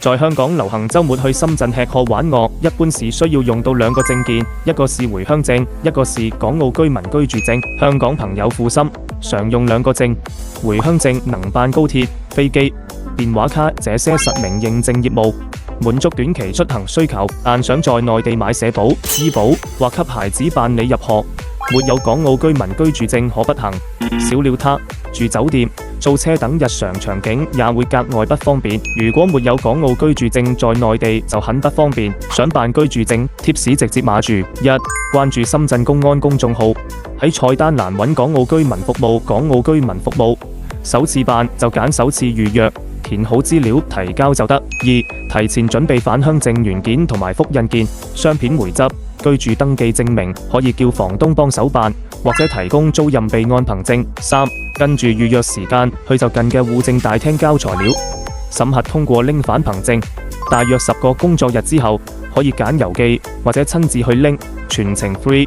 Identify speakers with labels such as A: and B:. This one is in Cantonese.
A: 在香港流行週末去深圳吃喝玩樂，一般是需要用到兩個證件，一個是回鄉證，一個是港澳居民居住證。香港朋友負心，常用兩個證。回鄉證能辦高鐵、飛機、電話卡這些實名認證業務，滿足短期出行需求，但想在內地買社保、醫保或給孩子辦理入學，沒有港澳居民居住證可不行。少了它，住酒店、租車等日常場景也會格外不方便。如果沒有港澳居住證，在內地就很不方便。想辦居住證，貼士直接碼住：一、關注深圳公安公眾號，喺菜單欄揾港澳居民服務，港澳居民服務，首次辦就揀首次預約，填好資料提交就得。二、提前準備返鄉證原件同埋複印件、相片回執、居住登記證明，可以叫房東幫手辦，或者提供租賃備案憑證。三、跟住預約時間去就近嘅戶政大廳交材料，審核通過拎返憑證，大約10個工作日之後可以揀郵寄或者親自去拎，全程 free。